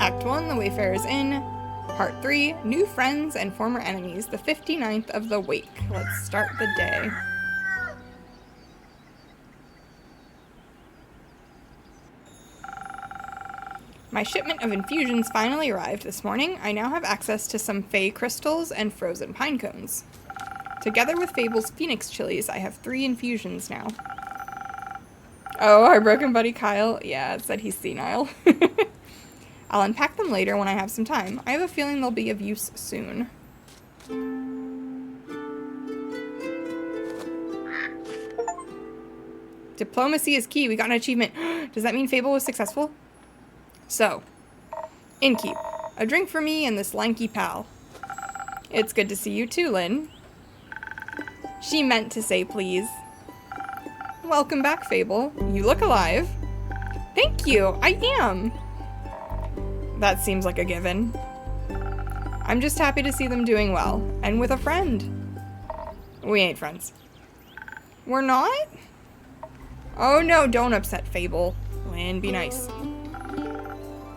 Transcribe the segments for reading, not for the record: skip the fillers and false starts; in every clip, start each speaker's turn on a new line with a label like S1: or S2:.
S1: Act 1, The Wayfarer's Inn. Part 3, New Friends and Former Enemies, the 59th of the Wake. Let's start the day. My shipment of infusions finally arrived this morning. I now have access to some Fey crystals and frozen pine cones. Together with Fable's Phoenix chilies, I have 3 infusions now. Oh, our broken buddy Kyle? Yeah, it said he's senile. I'll unpack them later when I have some time. I have a feeling they'll be of use soon. Diplomacy is key. We got an achievement. Does that mean Fable was successful? So, innkeep. A drink for me and this lanky pal. It's good to see you too, Lynn. She meant to say please. Welcome back, Fable. You look alive. Thank you. I am. That seems like a given. I'm just happy to see them doing well, and with a friend. We ain't friends. We're not? Oh no, don't upset Fable. Lynn, be nice.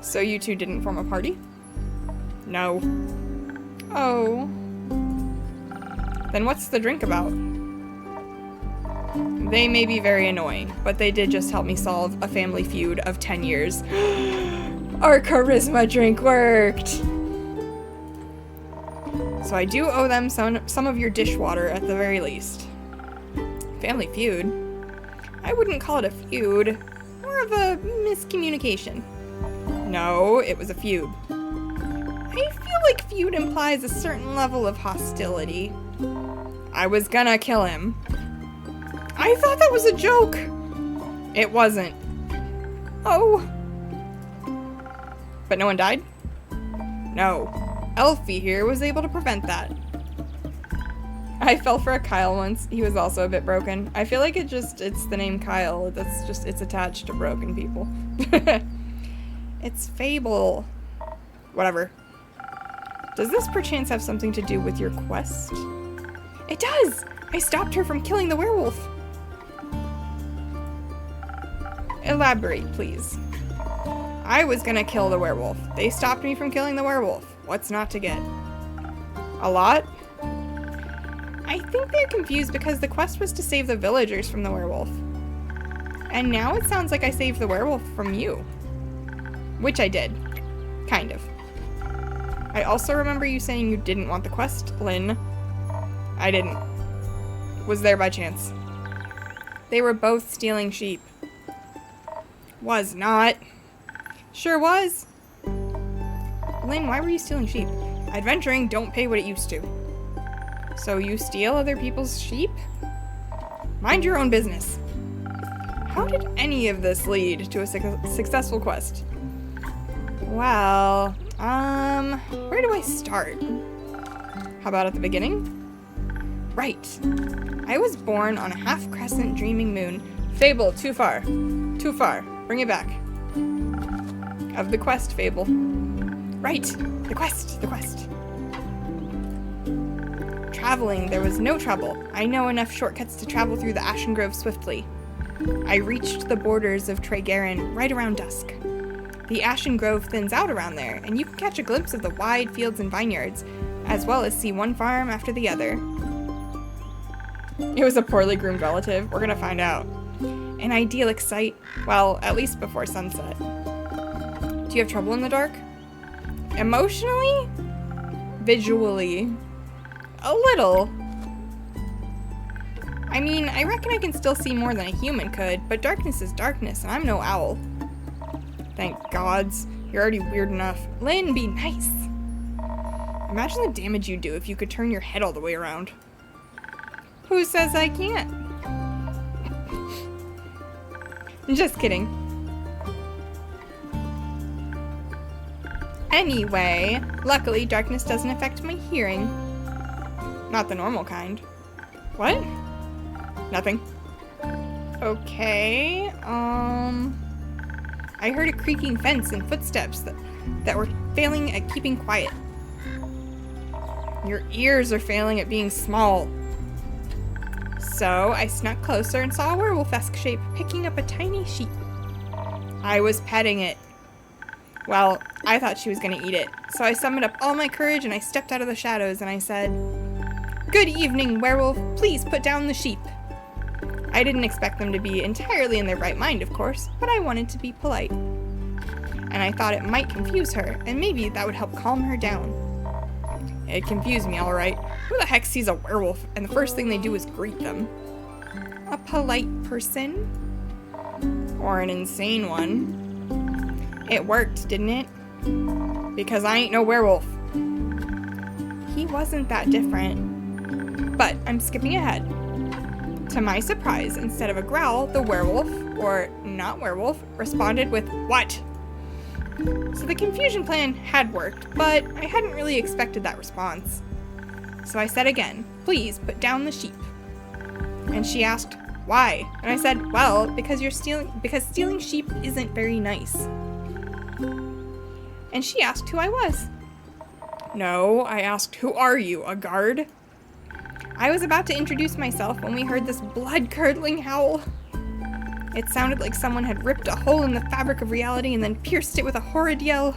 S1: So you two didn't form a party? No. Oh. Then what's the drink about? They may be very annoying, but they did just help me solve a family feud of 10 years. Our charisma drink worked! So I do owe them some of your dishwater at the very least. Family feud? I wouldn't call it a feud. More of a miscommunication. No, it was a feud. I feel like feud implies a certain level of hostility. I was gonna kill him. I thought that was a joke! It wasn't. Oh. But no one died? No. Elfie here was able to prevent that. I fell for a Kyle once. He was also a bit broken. I feel like it's the name Kyle. It's attached to broken people. It's Fable. Whatever. Does this perchance have something to do with your quest? It does! I stopped her from killing the werewolf. Elaborate, please. I was gonna kill the werewolf. They stopped me from killing the werewolf. What's not to get? A lot? I think they're confused because the quest was to save the villagers from the werewolf. And now it sounds like I saved the werewolf from you. Which I did. Kind of. I also remember you saying you didn't want the quest, Lynn. I didn't. Was there by chance. They were both stealing sheep. Was not. Sure was. Lynn, why were you stealing sheep? Adventuring don't pay what it used to. So you steal other people's sheep? Mind your own business. How did any of this lead to a successful quest? Well, where do I start? How about at the beginning? Right. I was born on a half-crescent dreaming moon. Fable, too far. Too far. Bring it back. Of the quest, Fable. Right. The quest. The quest. Traveling, there was no trouble. I know enough shortcuts to travel through the Ashen Grove swiftly. I reached the borders of Tregarin right around dusk. The Ashen Grove thins out around there, and you can catch a glimpse of the wide fields and vineyards, as well as see one farm after the other. It was a poorly groomed relative. We're gonna find out. An idyllic sight. Well, at least before sunset. Do you have trouble in the dark? Emotionally? Visually? A little. I mean, I reckon I can still see more than a human could, but darkness is darkness, and I'm no owl. Thank gods. You're already weird enough. Lynn, be nice. Imagine the damage you'd do if you could turn your head all the way around. Who says I can't? Just kidding. Anyway, luckily darkness doesn't affect my hearing. Not the normal kind. What? Nothing. Okay, I heard a creaking fence and footsteps that were failing at keeping quiet. Your ears are failing at being small. So I snuck closer and saw a werewolf-esque shape picking up a tiny sheep. I was petting it. Well, I thought she was going to eat it, so I summoned up all my courage and I stepped out of the shadows and I said, "Good evening, werewolf. Please put down the sheep." I didn't expect them to be entirely in their right mind, of course, but I wanted to be polite. And I thought it might confuse her, and maybe that would help calm her down. It confused me, all right. Who the heck sees a werewolf and the first thing they do is greet them? A polite person? Or an insane one? It worked, didn't it? Because I ain't no werewolf. He wasn't that different. But I'm skipping ahead. To my surprise, instead of a growl, the werewolf, or not werewolf, responded with, "What?" So the confusion plan had worked, but I hadn't really expected that response. So I said again, "Please put down the sheep." And she asked, "Why?" And I said, "Well, because stealing sheep isn't very nice." And she asked who I was. No, I asked, "Who are you, a guard?" I was about to introduce myself when we heard this blood-curdling howl. It sounded like someone had ripped a hole in the fabric of reality and then pierced it with a horrid yell.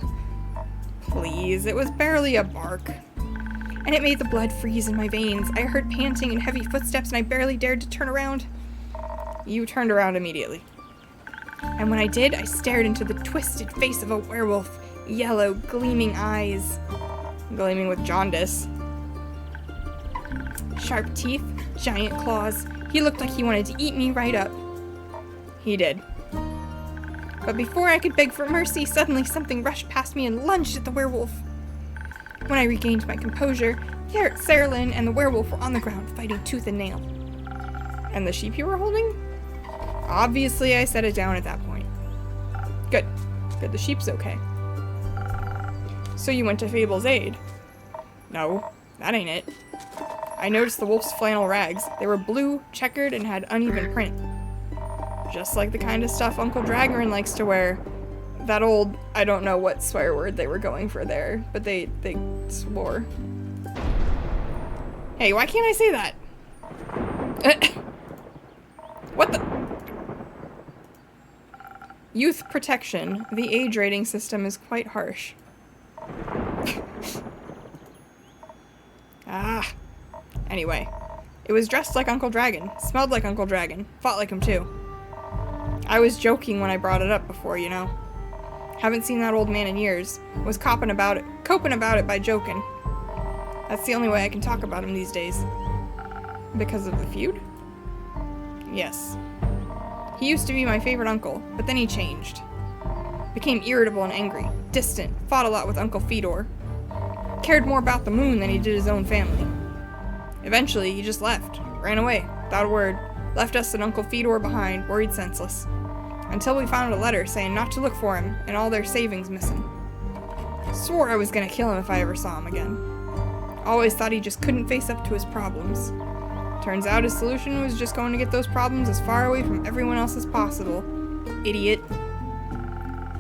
S1: Please, it was barely a bark. And it made the blood freeze in my veins. I heard panting and heavy footsteps and I barely dared to turn around. You turned around immediately. And when I did, I stared into the twisted face of a werewolf. Yellow, gleaming eyes. Gleaming with jaundice. Sharp teeth, giant claws. He looked like he wanted to eat me right up. He did. But before I could beg for mercy, suddenly something rushed past me and lunged at the werewolf. When I regained my composure, Caelin and the werewolf were on the ground, fighting tooth and nail. And the sheep you were holding? Obviously, I set it down at that point. Good. Good, the sheep's okay. So you went to Fable's aid? No, that ain't it. I noticed the wolf's flannel rags. They were blue, checkered, and had uneven print. Just like the kind of stuff Uncle Dragon likes to wear. That old, I don't know what swear word they were going for there, but they swore. Hey, why can't I say that? What the? Youth protection. The age rating system is quite harsh. Anyway, it was dressed like Uncle Dragon, smelled like Uncle Dragon, fought like him too. I was joking when I brought it up before, you know. Haven't seen that old man in years. Was coping about it by joking. That's the only way I can talk about him these days. Because of the feud? Yes. He used to be my favorite uncle, but then he changed. Became irritable and angry, distant, fought a lot with Uncle Fedor. Cared more about the moon than he did his own family. Eventually, he just left, ran away, without a word, left us and Uncle Fedor behind, worried senseless. Until we found a letter saying not to look for him, and all their savings missing. Swore I was gonna kill him if I ever saw him again. Always thought he just couldn't face up to his problems. Turns out his solution was just going to get those problems as far away from everyone else as possible. Idiot.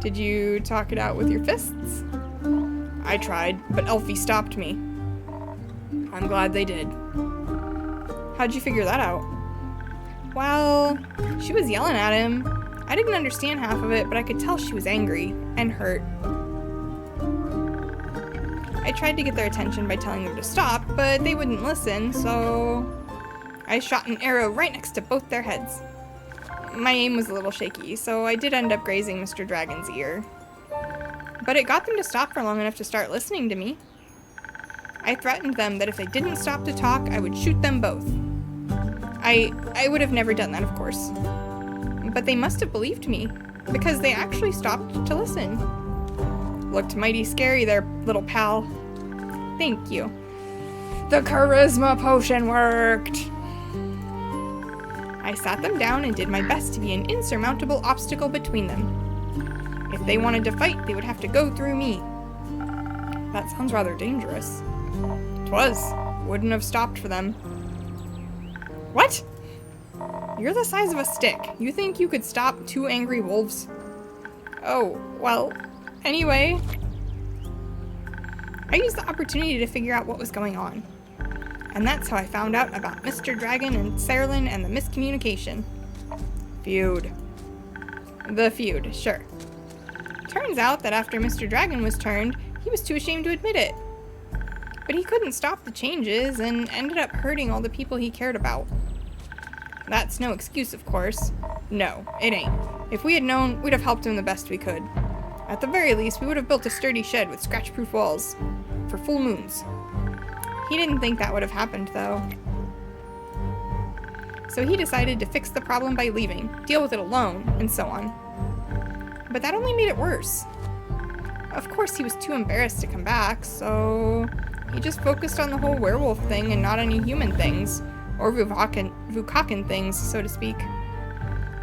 S1: Did you talk it out with your fists? I tried, but Elfie stopped me. I'm glad they did. How'd you figure that out? Well, she was yelling at him. I didn't understand half of it, but I could tell she was angry and hurt. I tried to get their attention by telling them to stop, but they wouldn't listen, so I shot an arrow right next to both their heads. My aim was a little shaky, so I did end up grazing Mr. Dragon's ear. But it got them to stop for long enough to start listening to me. I threatened them that if they didn't stop to talk, I would shoot them both. I would have never done that, of course. But they must have believed me, because they actually stopped to listen. Looked mighty scary there, little pal. Thank you. The charisma potion worked! I sat them down and did my best to be an insurmountable obstacle between them. If they wanted to fight, they would have to go through me. That sounds rather dangerous. 'Twas. Wouldn't have stopped for them. What? You're the size of a stick. You think you could stop 2 angry wolves? Oh, well, anyway. I used the opportunity to figure out what was going on. And that's how I found out about Mr. Dragon and Caelin and the miscommunication. Feud. The feud, sure. Turns out that after Mr. Dragon was turned, he was too ashamed to admit it. But he couldn't stop the changes and ended up hurting all the people he cared about. That's no excuse, of course. No, it ain't. If we had known, we'd have helped him the best we could. At the very least, we would have built a sturdy shed with scratch-proof walls. For full moons. He didn't think that would have happened, though. So he decided to fix the problem by leaving, deal with it alone, and so on. But that only made it worse. Of course, he was too embarrassed to come back, so he just focused on the whole werewolf thing and not any human things, or Vukakin things, so to speak.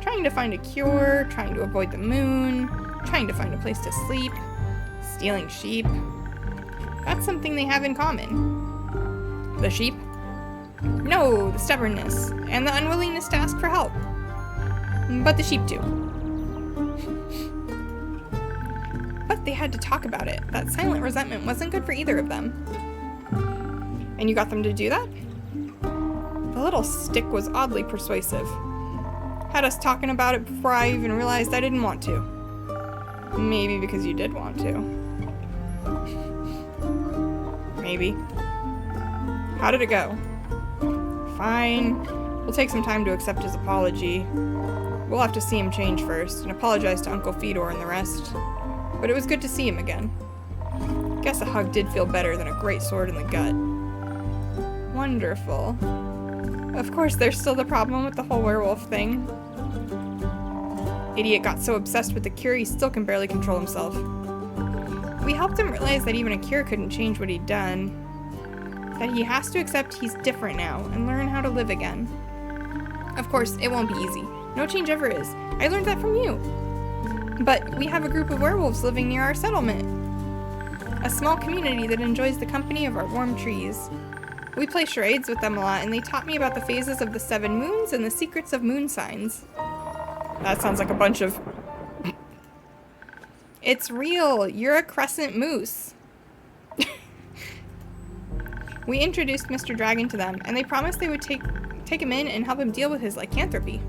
S1: Trying to find a cure, trying to avoid the moon, trying to find a place to sleep, stealing sheep. That's something they have in common. The sheep? No, the stubbornness, and the unwillingness to ask for help. But the sheep too. But they had to talk about it. That silent resentment wasn't good for either of them. And you got them to do that? The little stick was oddly persuasive. Had us talking about it before I even realized I didn't want to. Maybe because you did want to. Maybe. How did it go? Fine. We'll take some time to accept his apology. We'll have to see him change first and apologize to Uncle Fedor and the rest. But it was good to see him again. Guess a hug did feel better than a great sword in the gut. Wonderful. Of course, there's still the problem with the whole werewolf thing. Idiot got so obsessed with the cure he still can barely control himself. We helped him realize that even a cure couldn't change what he'd done. That he has to accept he's different now and learn how to live again. Of course, it won't be easy. No change ever is. I learned that from you. But we have a group of werewolves living near our settlement. A small community that enjoys the company of our warm trees. We play charades with them a lot, and they taught me about the phases of the 7 moons and the secrets of moon signs. That sounds like a bunch of... It's real. You're a crescent moose. We introduced Mr. Dragon to them, and they promised they would take him in and help him deal with his lycanthropy.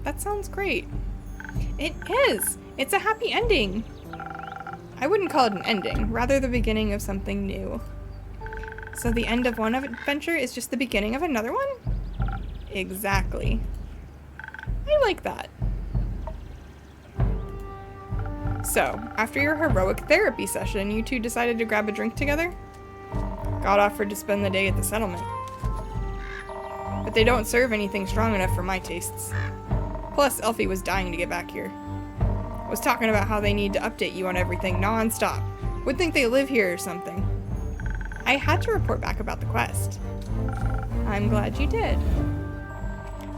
S1: That sounds great. It is! It's a happy ending! I wouldn't call it an ending, rather the beginning of something new. So the end of one adventure is just the beginning of another one? Exactly. I like that. So, after your heroic therapy session, you two decided to grab a drink together? God offered to spend the day at the settlement. But they don't serve anything strong enough for my tastes. Plus, Elfie was dying to get back here. Was talking about how they need to update you on everything non-stop. Would think they live here or something. I had to report back about the quest. I'm glad you did.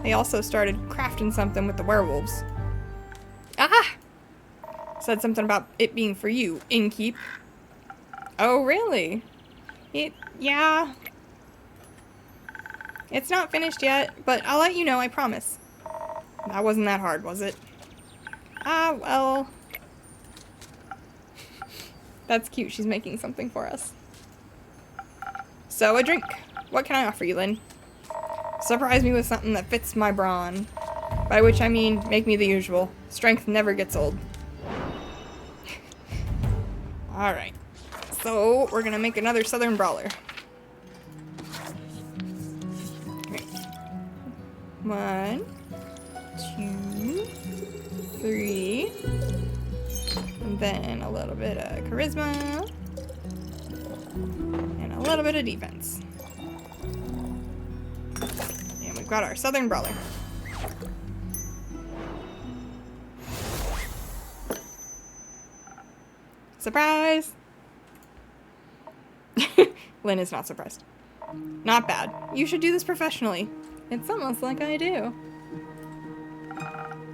S1: They also started crafting something with the werewolves. Ah! Said something about it being for you, innkeep. Oh, really? Yeah. It's not finished yet, but I'll let you know, I promise. That wasn't that hard, was it? Ah, well. That's cute, she's making something for us. So, a drink. What can I offer you, Lynn? Surprise me with something that fits my brawn. By which I mean, make me the usual. Strength never gets old. Alright. So, we're gonna make another Southern Brawler. Okay. 1, 2, 3. And then a little bit of charisma. And a little bit of defense. And we've got our Southern Brawler. Surprise! Lynn is not surprised. Not bad. You should do this professionally. It's almost like I do.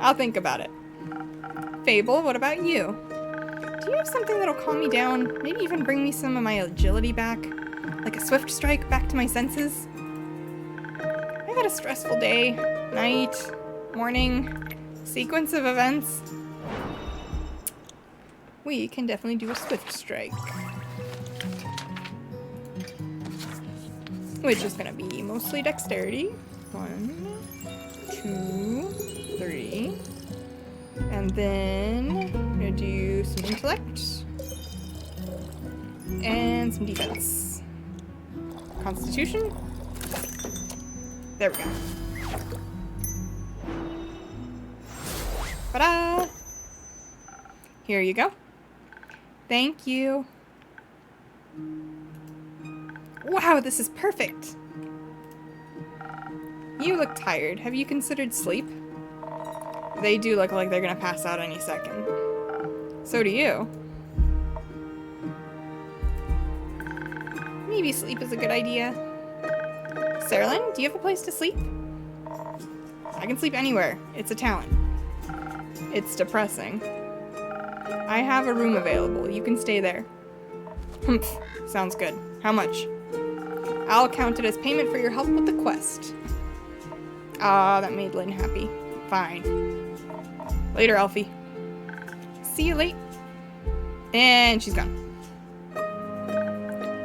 S1: I'll think about it. Fable, what about you? Do you have something that'll calm me down? Maybe even bring me some of my agility back? Like a swift strike back to my senses? I've had a stressful day, night, morning, sequence of events. We can definitely do a swift strike. Which is gonna be mostly dexterity. 1, 2, 3. And then I'm gonna do intellect. And some defense. Constitution. There we go. Ta-da! Here you go. Thank you. Wow, this is perfect. You look tired. Have you considered sleep? They do look like they're gonna pass out any second. So do you. Maybe sleep is a good idea. Caelin, do you have a place to sleep? I can sleep anywhere. It's a talent. It's depressing. I have a room available. You can stay there. Humph. Sounds good. How much? I'll count it as payment for your help with the quest. Ah, that made Lynn happy. Fine. Later, Elfie. See you late. And she's gone.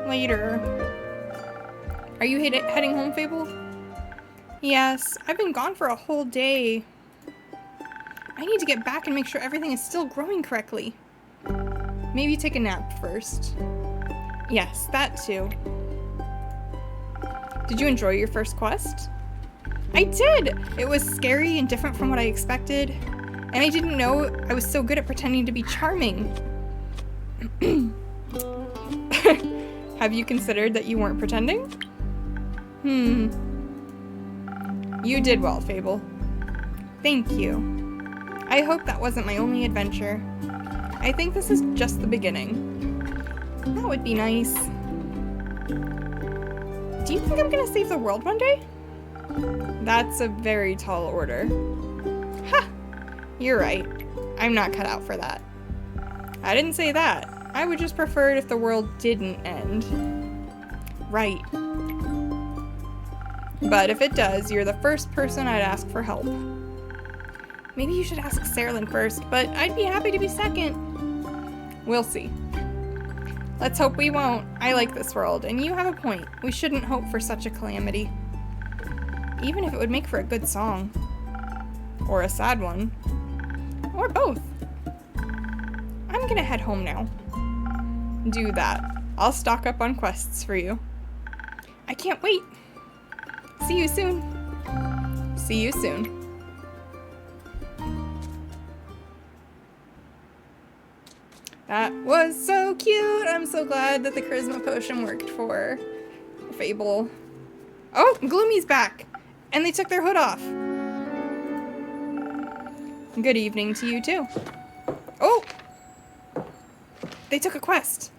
S1: Later. Are you heading home, Fable? Yes, I've been gone for a whole day. I need to get back and make sure everything is still growing correctly. Maybe take a nap first. Yes, that too. Did you enjoy your first quest? I did! It was scary and different from what I expected. And I didn't know I was so good at pretending to be charming. Have you considered that you weren't pretending? You did well, Fable. Thank you. I hope that wasn't my only adventure. I think this is just the beginning. That would be nice. Do you think I'm gonna save the world one day? That's a very tall order. Ha! You're right. I'm not cut out for that. I didn't say that. I would just prefer it if the world didn't end. Right. But if it does, you're the first person I'd ask for help. Maybe you should ask Caelin first, but I'd be happy to be second. We'll see. Let's hope we won't. I like this world, and you have a point. We shouldn't hope for such a calamity. Even if it would make for a good song. Or a sad one. Or both. I'm gonna head home now. Do that. I'll stock up on quests for you. I can't wait. See you soon. See you soon. That was so cute. I'm so glad that the charisma potion worked for Fable. Oh, Gloomy's back. And they took their hood off. Good evening to you too. Oh! They took a quest.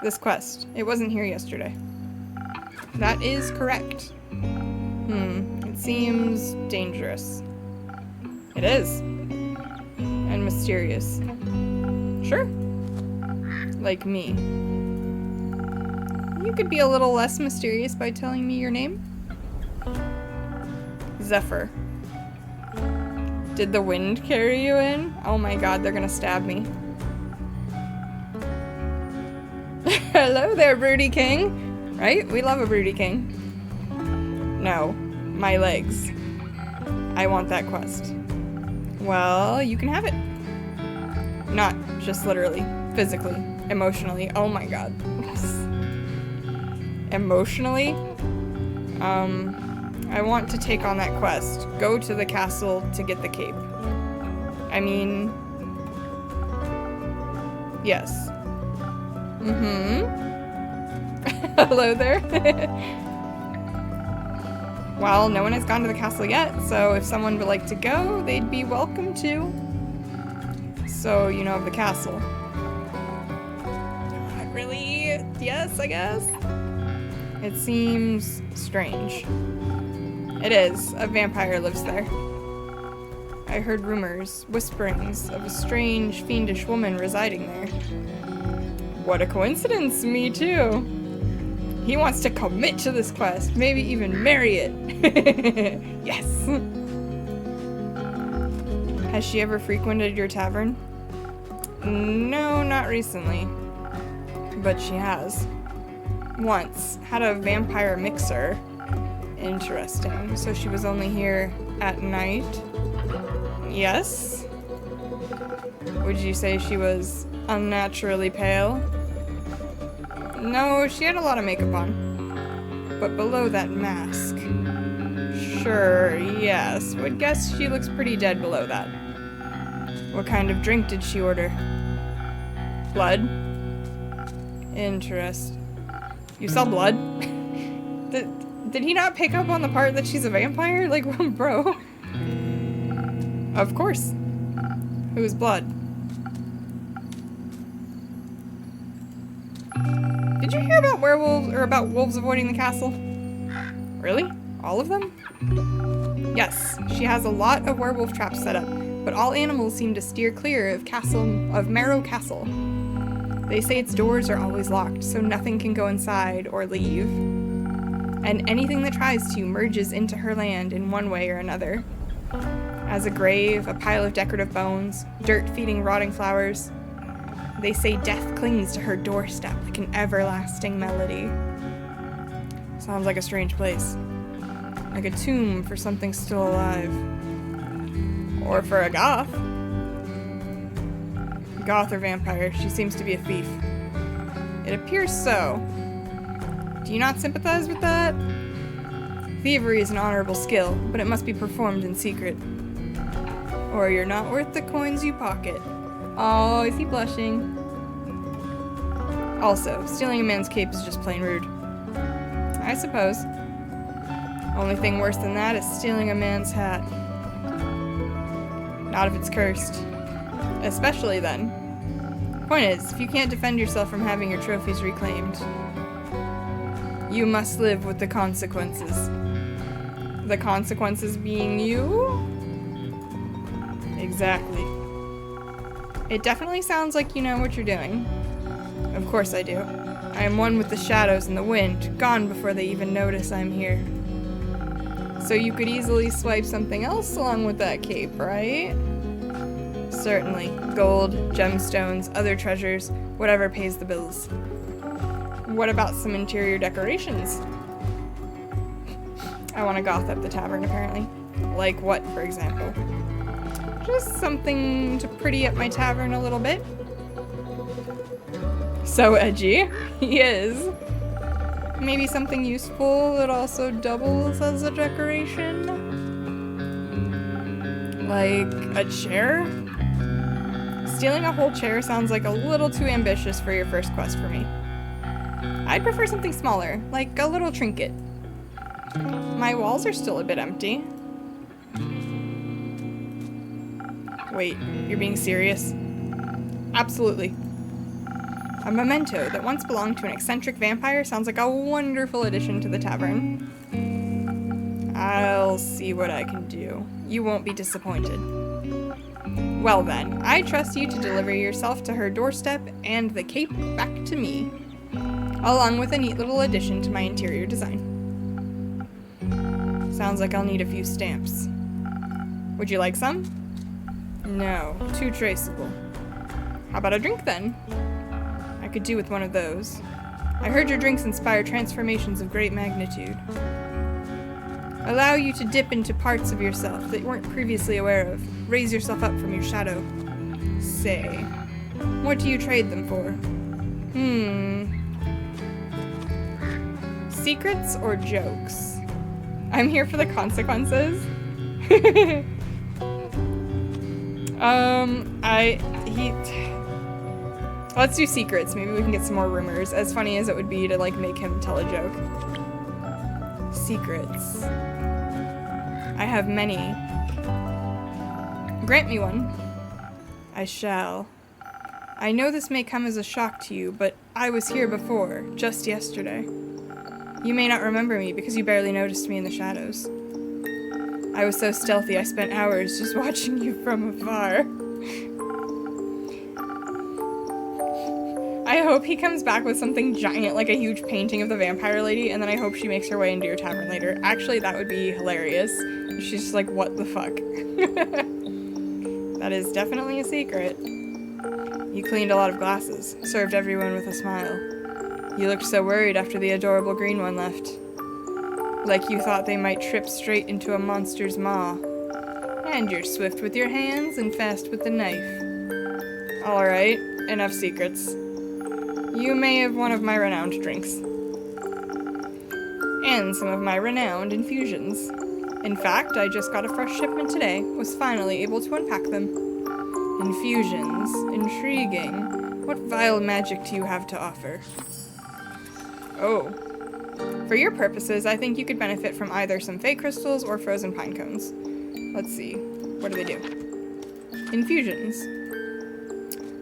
S1: This quest. It wasn't here yesterday. That is correct. It seems dangerous. It is. And mysterious. Sure. Like me. You could be a little less mysterious by telling me your name. Zephir. Did the wind carry you in? Oh my god, they're gonna stab me. Hello there, Broody King. Right? We love a Broody King. No. My legs. I want that quest. Well, you can have it. Not just literally. Physically. Emotionally. Oh my god. Emotionally? I want to take on that quest. Go to the castle to get the cape. I mean... Yes. Hello there. Well, no one has gone to the castle yet, so if someone would like to go, they'd be welcome to. So, you know of the castle. Not really. Yes, I guess. It seems strange. It is. A vampire lives there. I heard rumors, whisperings of a strange, fiendish woman residing there. What a coincidence, me too. He wants to commit to this quest, maybe even marry it. Yes. Has she ever frequented your tavern? No, not recently. But she has. Once. Had a vampire mixer. Interesting. So she was only here at night? Yes? Would you say she was unnaturally pale? No, she had a lot of makeup on. But below that mask... Sure, yes. Would guess she looks pretty dead below that. What kind of drink did she order? Blood? Interest. You sell blood? Did he not pick up on the part that she's a vampire? Like, bro. Of course. Whose blood? Did you hear about werewolves, or about wolves avoiding the castle? Really? All of them? Yes, she has a lot of werewolf traps set up, but all animals seem to steer clear of Marrow Castle. They say its doors are always locked, so nothing can go inside or leave. And anything that tries to merges into her land in one way or another. As a grave, a pile of decorative bones, dirt feeding rotting flowers. They say death clings to her doorstep like an everlasting melody. Sounds like a strange place. Like a tomb for something still alive. Or for a goth. Goth or vampire, she seems to be a thief. It appears so. Do you not sympathize with that? Thievery is an honorable skill, but it must be performed in secret. Or you're not worth the coins you pocket. Oh, is he blushing? Also, stealing a man's cape is just plain rude. I suppose. Only thing worse than that is stealing a man's hat. Not if it's cursed. Especially then. Point is, if you can't defend yourself from having your trophies reclaimed, you must live with the consequences. The consequences being you? Exactly. It definitely sounds like you know what you're doing. Of course I do. I am one with the shadows and the wind, gone before they even notice I'm here. So you could easily swipe something else along with that cape, right? Certainly. Gold, gemstones, other treasures, whatever pays the bills. What about some interior decorations? I want to goth up the tavern, apparently. Like what, for example? Just something to pretty up my tavern a little bit. So edgy. He is. Maybe something useful that also doubles as a decoration? Like a chair? Stealing a whole chair sounds like a little too ambitious for your first quest for me. I'd prefer something smaller, like a little trinket. My walls are still a bit empty. Wait, you're being serious? Absolutely. A memento that once belonged to an eccentric vampire sounds like a wonderful addition to the tavern. I'll see what I can do. You won't be disappointed. Well then, I trust you to deliver yourself to her doorstep and the cape back to me, along with a neat little addition to my interior design. Sounds like I'll need a few stamps. Would you like some? No, too traceable. How about a drink then? I could do with one of those. I heard your drinks inspire transformations of great magnitude. Allow you to dip into parts of yourself that you weren't previously aware of. Raise yourself up from your shadow. Say, what do you trade them for? Secrets or jokes? I'm here for the consequences. Let's do secrets. Maybe we can get some more rumors. As funny as it would be to, like, make him tell a joke. Secrets. I have many. Grant me one. I shall. I know this may come as a shock to you, but I was here before, just yesterday. You may not remember me because you barely noticed me in the shadows. I was so stealthy I spent hours just watching you from afar. I hope he comes back with something giant, like a huge painting of the vampire lady, and then I hope she makes her way into your tavern later. Actually, that would be hilarious. She's just like, what the fuck? That is definitely a secret. You cleaned a lot of glasses, served everyone with a smile. You looked so worried after the adorable green one left. Like you thought they might trip straight into a monster's maw. And you're swift with your hands and fast with the knife. Alright, enough secrets. You may have one of my renowned drinks. And some of my renowned infusions. In fact, I just got a fresh shipment today, was finally able to unpack them. Infusions. Intriguing. What vile magic do you have to offer? Oh. For your purposes, I think you could benefit from either some fey crystals or frozen pine cones. Let's see. What do they do? Infusions.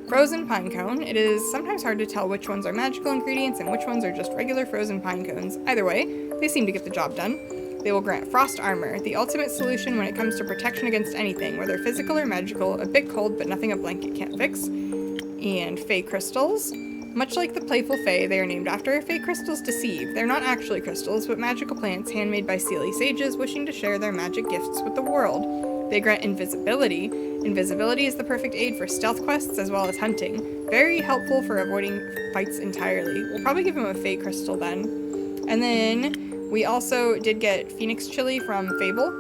S1: Frozen pine cone. It is sometimes hard to tell which ones are magical ingredients and which ones are just regular frozen pine cones. Either way, they seem to get the job done. They will grant frost armor, the ultimate solution when it comes to protection against anything, whether physical or magical, a bit cold but nothing a blanket can't fix. And fey crystals. Much like the playful fae, they are named after. Fey crystals deceive. They're not actually crystals, but magical plants handmade by Seelie sages wishing to share their magic gifts with the world. They grant invisibility. Invisibility is the perfect aid for stealth quests as well as hunting. Very helpful for avoiding fights entirely. We'll probably give him a fey crystal then. And then we also did get phoenix chili from Fable.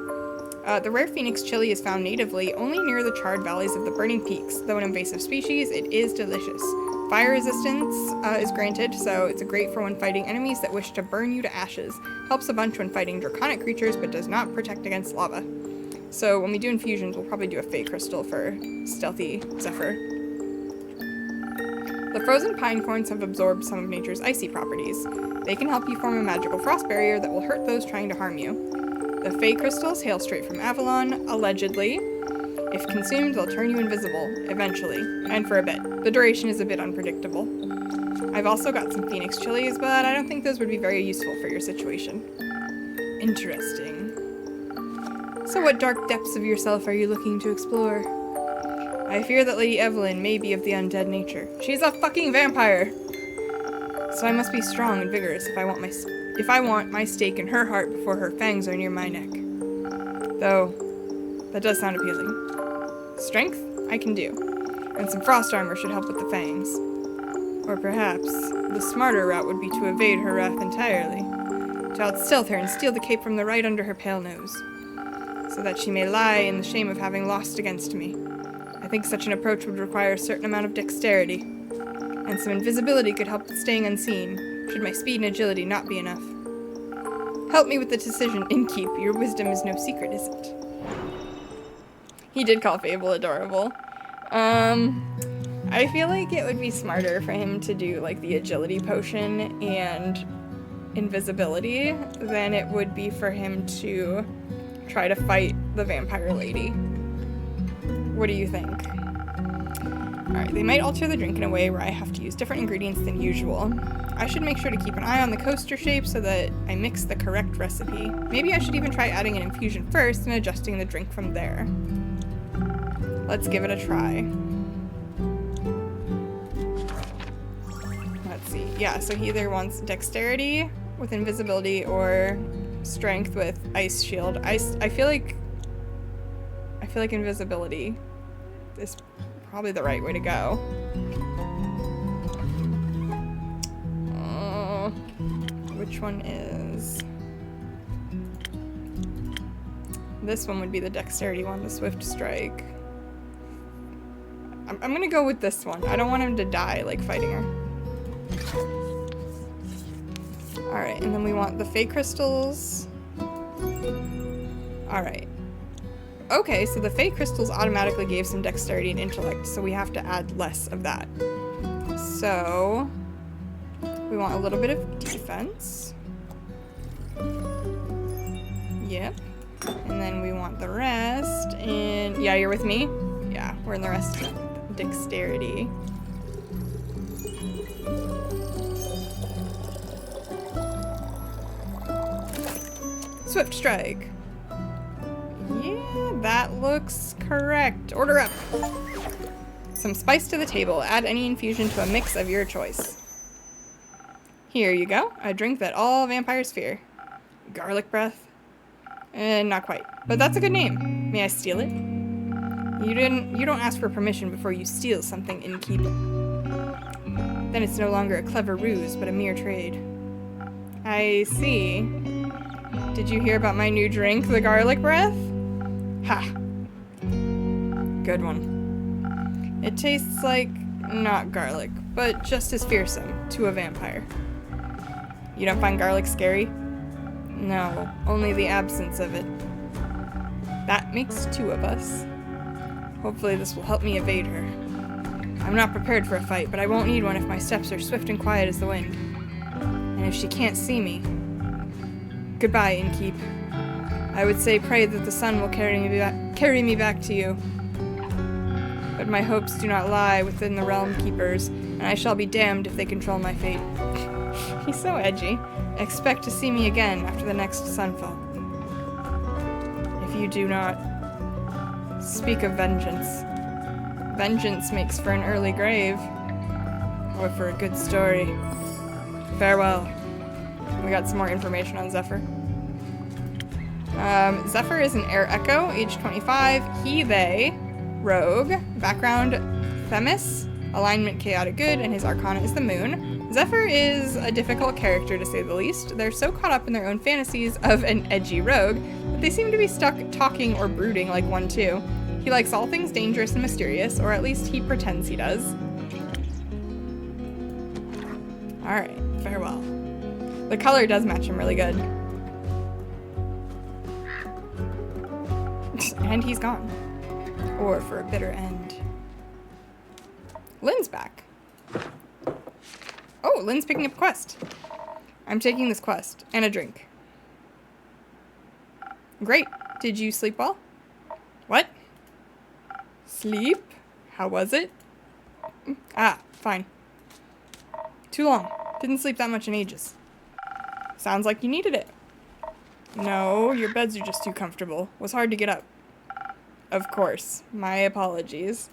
S1: The rare phoenix chili is found natively only near the charred valleys of the Burning Peaks. Though an invasive species, it is delicious. Fire resistance is granted, so it's great for when fighting enemies that wish to burn you to ashes. Helps a bunch when fighting draconic creatures, but does not protect against lava. So when we do infusions, we'll probably do a fey crystal for stealthy Zephir. The frozen pine cones have absorbed some of nature's icy properties. They can help you form a magical frost barrier that will hurt those trying to harm you. The fey crystals hail straight from Avalon, allegedly. If consumed, they'll turn you invisible, eventually, and for a bit. The duration is a bit unpredictable. I've also got some phoenix chilies, but I don't think those would be very useful for your situation. Interesting. So what dark depths of yourself are you looking to explore? I fear that Lady Evelyn may be of the undead nature. She's a fucking vampire! So I must be strong and vigorous if I want my stake in her heart before her fangs are near my neck. Though, that does sound appealing. Strength, I can do. And some frost armor should help with the fangs. Or perhaps, the smarter route would be to evade her wrath entirely. To outstealth her and steal the cape from the right under her pale nose. So that she may lie in the shame of having lost against me. I think such an approach would require a certain amount of dexterity. And some invisibility could help with staying unseen, should my speed and agility not be enough. Help me with the decision, Innkeep. Your wisdom is no secret, is it? He did call Fable adorable. I feel like it would be smarter for him to do, like, the agility potion and invisibility than it would be for him to try to fight the vampire lady. What do you think? Alright, they might alter the drink in a way where I have to use different ingredients than usual. I should make sure to keep an eye on the coaster shape so that I mix the correct recipe. Maybe I should even try adding an infusion first and adjusting the drink from there. Let's give it a try. Let's see. Yeah, so he either wants dexterity with invisibility or strength with ice shield. I feel like invisibility is probably the right way to go. Which one is? This one would be the dexterity one, the swift strike. I'm gonna go with this one. I don't want him to die, like, fighting her. Alright, and then we want the fey crystals. Alright. Okay, so the fey crystals automatically gave some dexterity and intellect, so we have to add less of that. So, we want a little bit of defense. Yep. And then we want the rest, and yeah, you're with me? Yeah, we're in the rest of dexterity. Swift strike. Yeah, that looks correct. Order up. Some spice to the table. Add any infusion to a mix of your choice. Here you go. A drink that all vampires fear. Garlic breath. Not quite. But that's a good name. May I steal it? You don't ask for permission before you steal something, Innkeep. Then it's no longer a clever ruse, but a mere trade. I see. Did you hear about my new drink, the garlic breath? Ha! Good one. It tastes like, not garlic, but just as fearsome to a vampire. You don't find garlic scary? No, only the absence of it. That makes 2 of us. Hopefully this will help me evade her. I'm not prepared for a fight, but I won't need one if my steps are swift and quiet as the wind. And if she can't see me... Goodbye, innkeep. I would say pray that the sun will carry me back to you. But my hopes do not lie within the realm keepers, and I shall be damned if they control my fate. He's so edgy. Expect to see me again after the next sunfall. If you do not speak of vengeance. Vengeance makes for an early grave, or for a good story. Farewell. We got some more information on Zephir. Zephir is an air echo, age 25, he, they, rogue, background Themis, alignment chaotic good, and his arcana is the moon. Zephir is a difficult character to say the least. They're so caught up in their own fantasies of an edgy rogue that they seem to be stuck talking or brooding like one too. He likes all things dangerous and mysterious, or at least he pretends he does. Alright, farewell. The color does match him really good. And he's gone. Or for a bitter end. Lynn's back. Oh, Lynn's picking up a quest. I'm taking this quest. And a drink. Great. Did you sleep well? What? Sleep? How was it? Ah, fine. Too long. Didn't sleep that much in ages. Sounds like you needed it. No, your beds are just too comfortable. Was hard to get up. Of course. My apologies.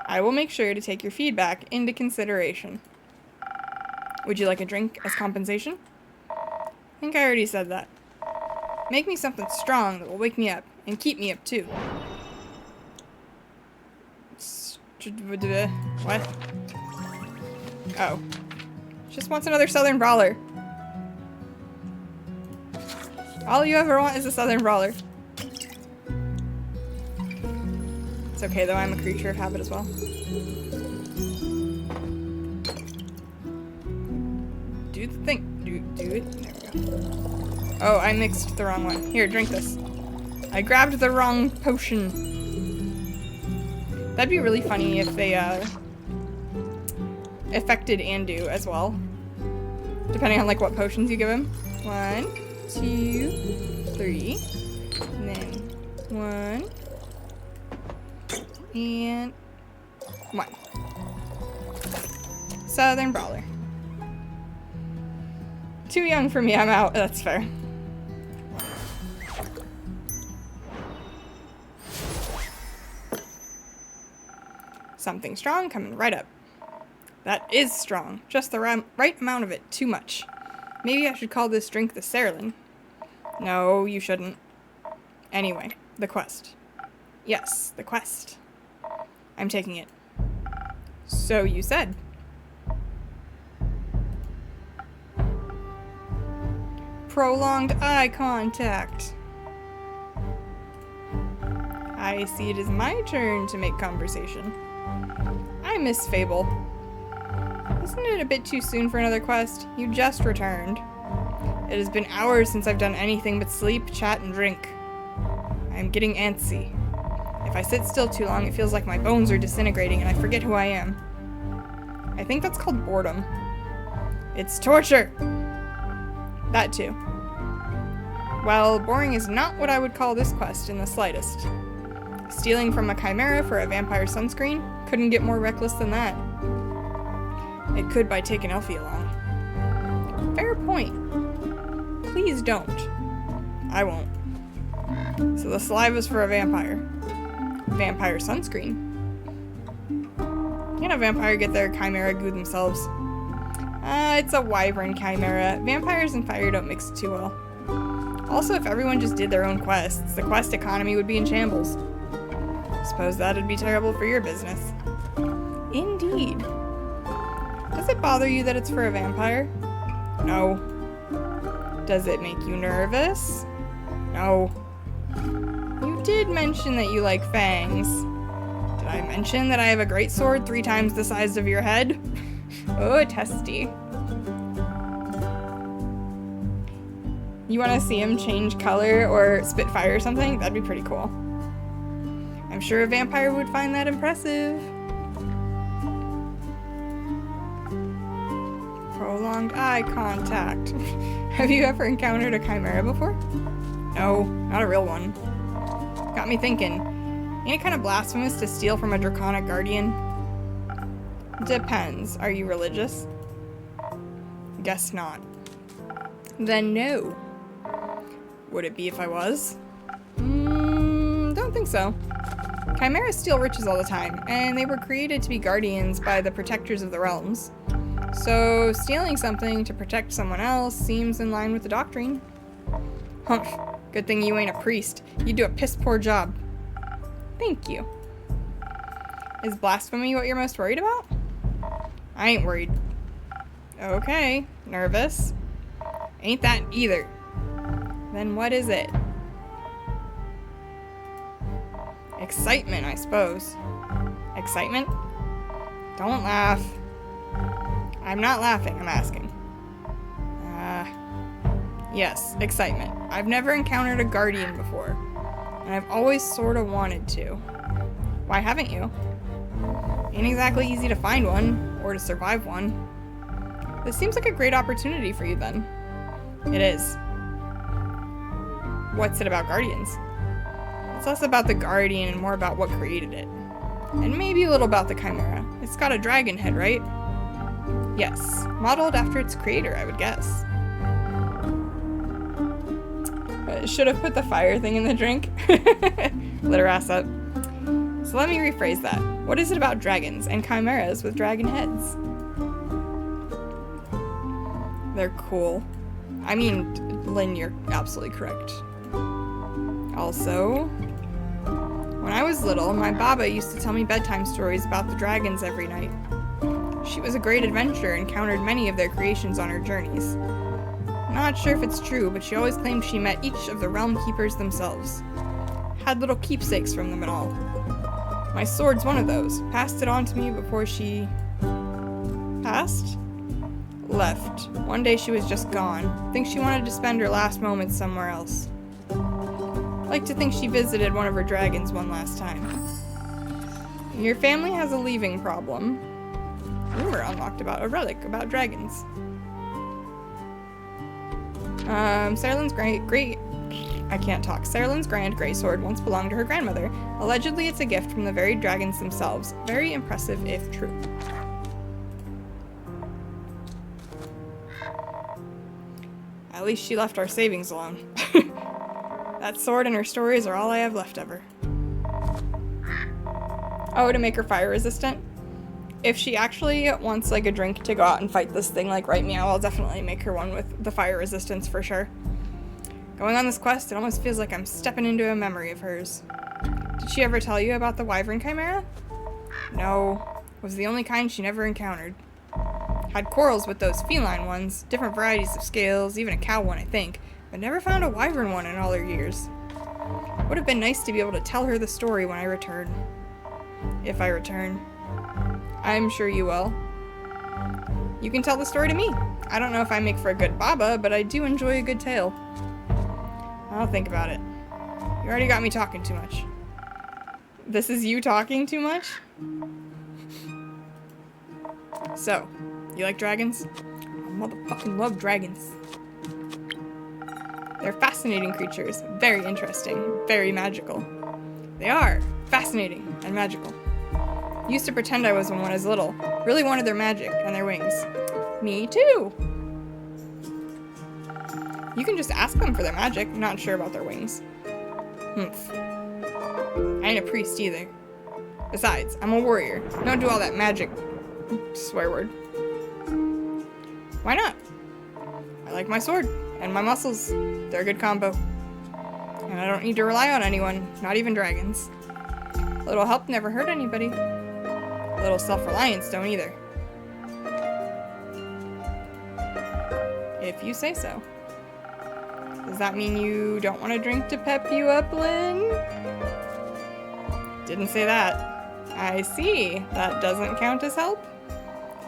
S1: I will make sure to take your feedback into consideration. Would you like a drink as compensation? I think I already said that. Make me something strong that will wake me up, and keep me up too. What? Oh. Just wants another Southern Brawler. All you ever want is a Southern Brawler. It's okay though, I'm a creature of habit as well. Do the thing. Do it. There we go. Oh, I mixed the wrong one. Here, drink this. I grabbed the wrong potion. That'd be really funny if they affected Andu as well. Depending on like what potions you give him. 1, 2, 3. And then 1. And 1. Southern Brawler. Too young for me, I'm out. That's fair. Something strong coming right up. That is strong. Just the right amount of it. Too much. Maybe I should call this drink the Caelin. No, you shouldn't. Anyway, the quest. Yes, the quest. I'm taking it. So you said. Prolonged eye contact. I see it is my turn to make conversation. I miss Fable. Isn't it a bit too soon for another quest? You just returned. It has been hours since I've done anything but sleep, chat, and drink. I am getting antsy. If I sit still too long, it feels like my bones are disintegrating and I forget who I am. I think that's called boredom. It's torture! That too. Well, boring is not what I would call this quest in the slightest. Stealing from a chimera for a vampire sunscreen? Couldn't get more reckless than that. It could by taking Elfie along. Fair point. Please don't. I won't. So the saliva's for a vampire. Vampire sunscreen? Can a vampire get their chimera goo themselves? It's a wyvern chimera. Vampires and fire don't mix too well. Also, if everyone just did their own quests, the quest economy would be in shambles. Suppose that'd be terrible for your business. Indeed. Does it bother you that it's for a vampire? No. Does it make you nervous? No. You did mention that you like fangs. Did I mention that I have a great sword 3 times the size of your head? Oh, testy. You want to see him change color or spit fire or something? That'd be pretty cool. I'm sure a vampire would find that impressive. Prolonged eye contact. Have you ever encountered a chimera before? No, not a real one. Got me thinking. Ain't it kind of blasphemous to steal from a draconic guardian? Depends. Are you religious? Guess not. Then no. Would it be if I was? Don't think so. Chimeras steal riches all the time, and they were created to be guardians by the protectors of the realms. So, stealing something to protect someone else seems in line with the doctrine. Humph. Good thing you ain't a priest. You do a piss-poor job. Thank you. Is blasphemy what you're most worried about? I ain't worried. Okay. Nervous? Ain't that either. Then what is it? Excitement, I suppose. Excitement? Don't laugh. I'm not laughing, I'm asking. Yes, excitement. I've never encountered a guardian before, and I've always sort of wanted to. Why haven't you? Ain't exactly easy to find one, or to survive one. This seems like a great opportunity for you then. It is. What's it about guardians? It's less about the guardian and more about what created it. And maybe a little about the chimera. It's got a dragon head, right? Yes, modeled after its creator, I would guess. Should have put the fire thing in the drink. Lit her ass up. So let me rephrase that. What is it about dragons and chimeras with dragon heads? They're cool. I mean, Lynn, you're absolutely correct. Also, when I was little, my baba used to tell me bedtime stories about the dragons every night. She was a great adventurer and encountered many of their creations on her journeys. Not sure if it's true, but she always claimed she met each of the realm keepers themselves. Had little keepsakes from them and all. My sword's one of those. Passed it on to me before she... passed? Left. One day she was just gone. Think she wanted to spend her last moments somewhere else. Like to think she visited one of her dragons one last time. Your family has a leaving problem. Rumor unlocked about a relic about dragons. Caelin's Caelin's grand grey sword once belonged to her grandmother. Allegedly, it's a gift from the very dragons themselves. Very impressive if true. At least she left our savings alone. That sword and her stories are all I have left of her. Oh, to make her fire resistant? If she actually wants like a drink to go out and fight this thing like right meow, I'll definitely make her one with the fire resistance for sure. Going on this quest, it almost feels like I'm stepping into a memory of hers. Did she ever tell you about the wyvern chimera? No, was the only kind she never encountered. Had quarrels with those feline ones, different varieties of scales, even a cow one I think, but never found a wyvern one in all her years. Would have been nice to be able to tell her the story when I return. If I return. I'm sure you will. You can tell the story to me. I don't know if I make for a good baba, but I do enjoy a good tale. I'll think about it. You already got me talking too much. This is you talking too much? So, you like dragons? I motherfucking love dragons. They're fascinating creatures. Very interesting. Very magical. They are fascinating and magical. Used to pretend I was one when I was little. Really wanted their magic and their wings. Me too! You can just ask them for their magic. Not sure about their wings. Humph. I ain't a priest either. Besides, I'm a warrior. Don't do all that magic. Swear word. Why not? I like my sword and my muscles. They're a good combo. And I don't need to rely on anyone, not even dragons. A little help never hurt anybody. A little self-reliance don't either. If you say so. Does that mean you don't want a drink to pep you up, Lynn? Didn't say that. I see. That doesn't count as help?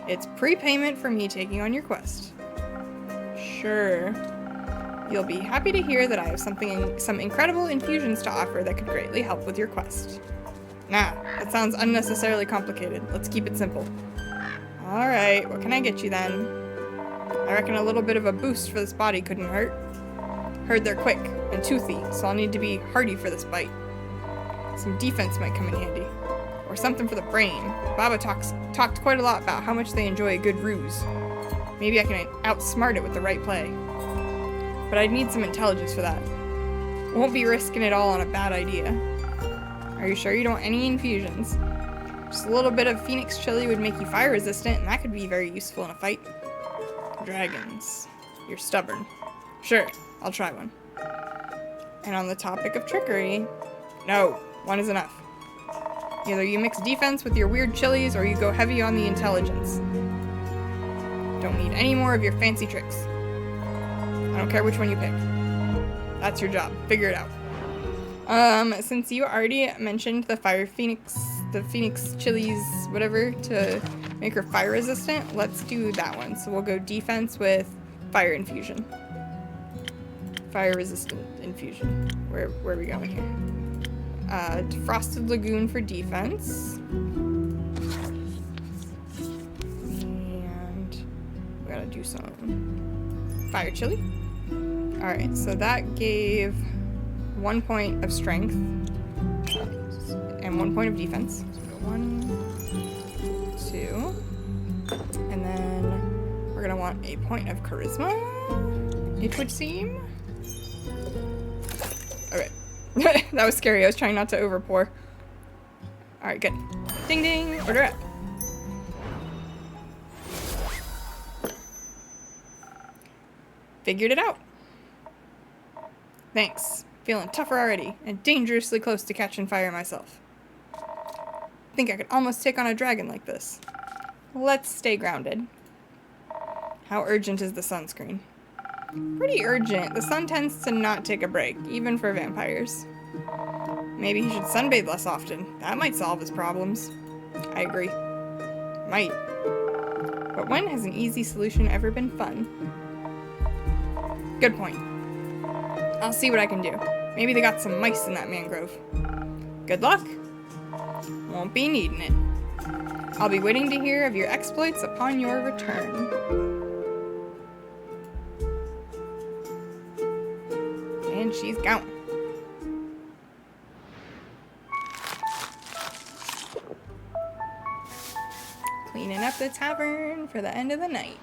S1: It's prepayment for me taking on your quest. Sure. You'll be happy to hear that I have some incredible infusions to offer that could greatly help with your quest. Nah, that sounds unnecessarily complicated. Let's keep it simple. Alright, what can I get you then? I reckon a little bit of a boost for this body couldn't hurt. Heard they're quick and toothy, so I'll need to be hardy for this bite. Some defense might come in handy. Or something for the brain. Baba talked quite a lot about how much they enjoy a good ruse. Maybe I can outsmart it with the right play. But I'd need some intelligence for that. Won't be risking it all on a bad idea. Are you sure you don't want any infusions? Just a little bit of Phoenix chili would make you fire resistant, and that could be very useful in a fight. Dragons. You're stubborn. Sure, I'll try one. And on the topic of trickery, no, one is enough. Either you mix defense with your weird chilies, or you go heavy on the intelligence. Don't need any more of your fancy tricks. I don't care which one you pick. That's your job. Figure it out. Since you already mentioned the Phoenix chilies, whatever, to make her fire resistant, let's do that one. So we'll go defense with fire infusion. Fire resistant infusion. Where are we going here? Frosted Lagoon for defense. And we gotta do some fire chili. Alright, so that gave 1 point of strength and 1 point of defense. So we go 1, 2, and then we're gonna want a point of charisma, it would seem. Okay. That was scary. I was trying not to overpour. Alright, good. Ding ding! Order up. Figured it out. Thanks. Feeling tougher already, and dangerously close to catching fire myself. Think I could almost take on a dragon like this. Let's stay grounded. How urgent is the sunscreen? Pretty urgent. The sun tends to not take a break, even for vampires. Maybe he should sunbathe less often. That might solve his problems. I agree. Might. But when has an easy solution ever been fun? Good point. I'll see what I can do. Maybe they got some mice in that mangrove. Good luck. Won't be needing it. I'll be waiting to hear of your exploits upon your return. And she's gone. Cleaning up the tavern for the end of the night.